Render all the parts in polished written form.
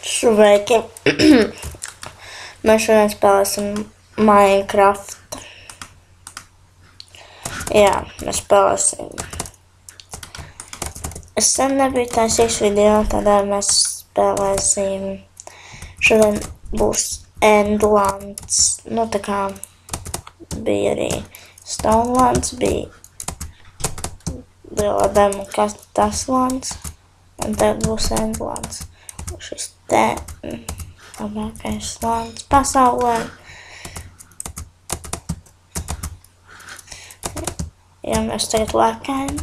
Sveiki! Mēs šodien spēlēsim Minecraft. Jā, mēs spēlēsim. Es sen nebiju taisījis video, tādēļ mēs spēlēsim. Šodien būs Endlands. Nu, tā kā bija arī Stonelands, bija lielā demo Taslands, un tad būs Endlands. Šis te labākais lands pasaulē. Ja mēs tagad lēkājam.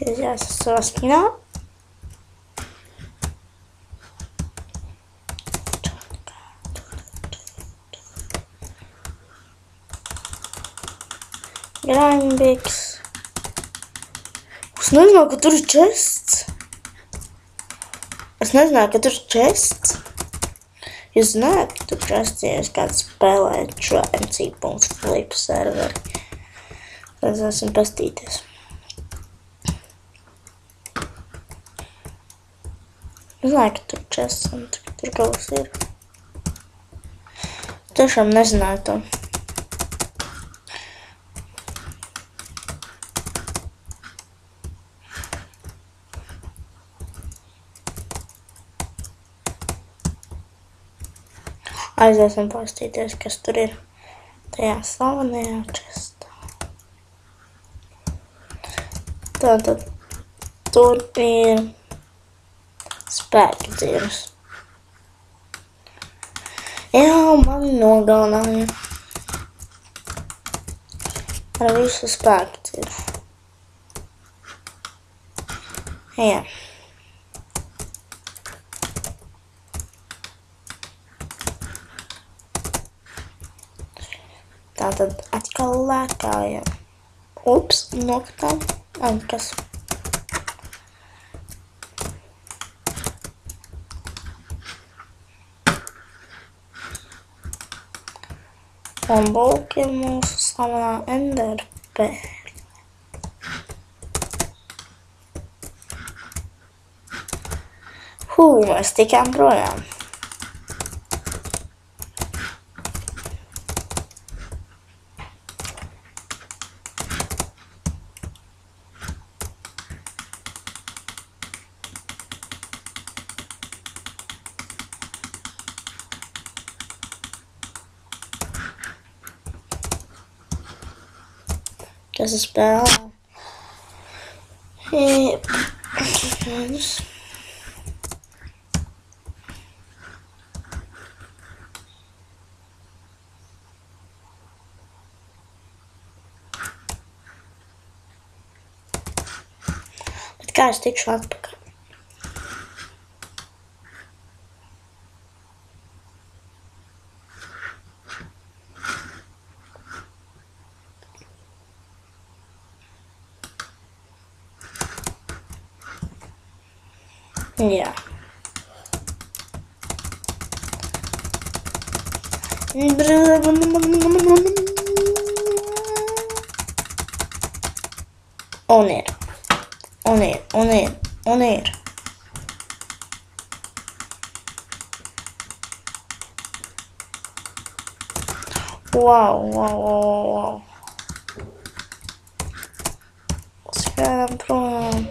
Ir jāsasoskināt. Grindbiks. Es nezināju, ka tur ir chests. Jūs zināt, ka tur chests, ja es kāds spēlēju šo MC.flip serveri. Tad esam pastīties. Es zināju, ka tur chests un tur kaut kas ir. Tiešām nezināju to. Aiziesim pastīties, kas tur ir tajā slavenajā chestā. Tātad tur ir spēka dzirus. Jā, man nogalināja ar visu spēka dziru. Jā. Tātad atkal lēkājam. Ups, nokritām. Kas? Un bulk ir mūsu slavenā enderpērle. Mēs tikām projām. Kas ir spēlē? Bet kā es tikšu atpakaļ? Jā. Un ir. Wow. Skrējam projām.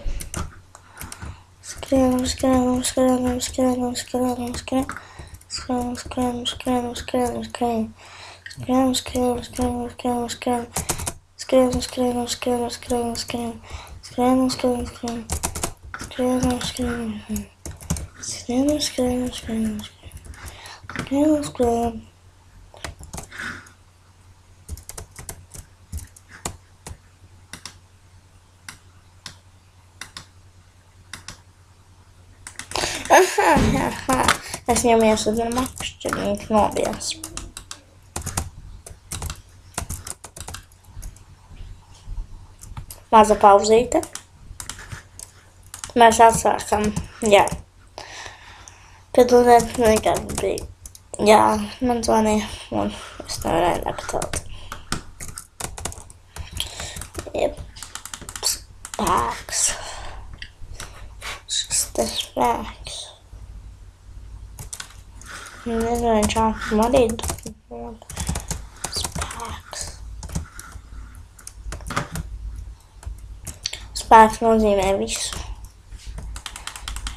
Aha. Es viņam iesūdinu makšķi, viņš nobijās. Maza pauzīte. Mēs atsākam, jā. Kad vienkārši bija, jā, man zvanīja un es nevarēju nepatelt. Jeb, spēks. Šis te spēks. Nezinu, viņš ātrum arī spēks. Spēks nozīmē visu.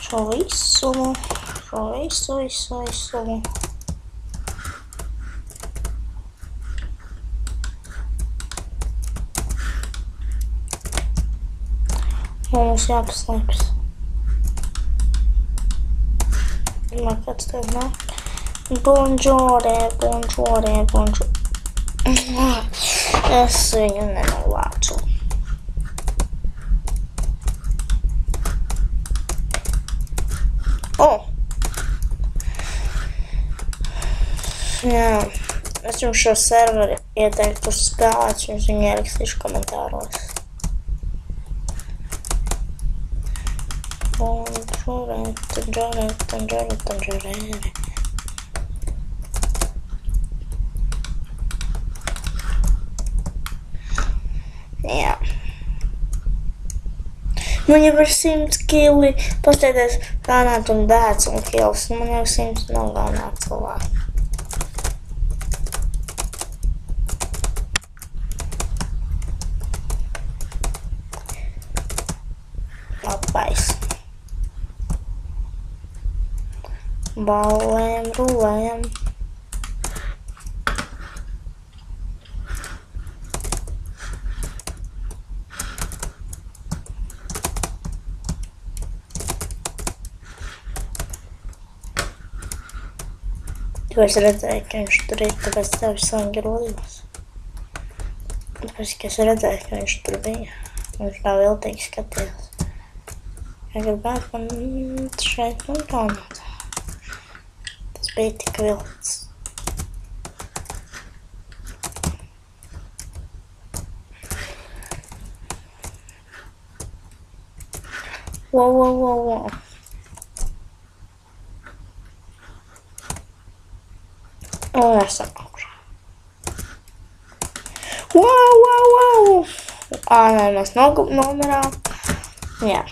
Šo visu. Mums jāpaslēpjas. Man kāds tev nāk. Bonžore. Es viņu nenovācu. Jā, es jums šo serveri ieteiktu uz spēlēt, jums viņu ierakstīšu komentāros. Tanžore. Jā. Man jau ir 100 kili, pasteities galvenāt un dēts un kils, man jau 100 nav galvenāt cilvēku. Labais. Ballējam, rulējam. Jo es redzēju, ka viņš tur ir, tāpēc tev sangi rodījās. Tāpēc, ka es redzēju, ka viņš tur bija. Viņš kā viltīgi skatījās. Ja gribētu man šeit nogaunāt. Tas bija tik vilts. Wow. Un esam augšā. Wow. Nē, mēs nomirām. Jā.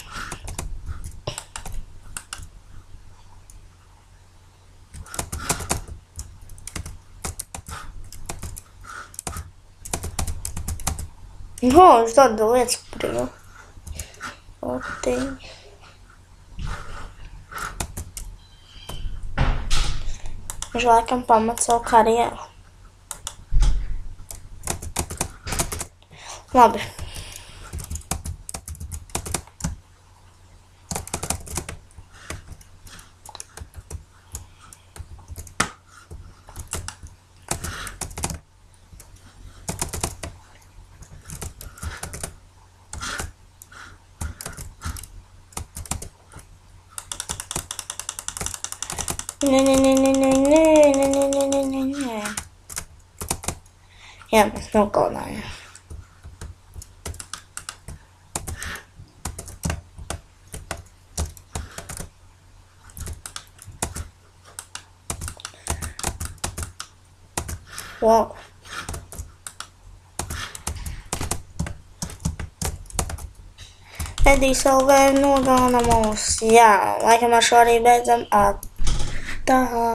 Viņš tāda lietas brīv. Otiņ. Viņš laikam pamat savu karjeru. Labi. Nē. Jā, mēs nogalinājām. Wow. Edijs LV nogalina mūs. Jā, laikam ar šo arī beidzam. Tā.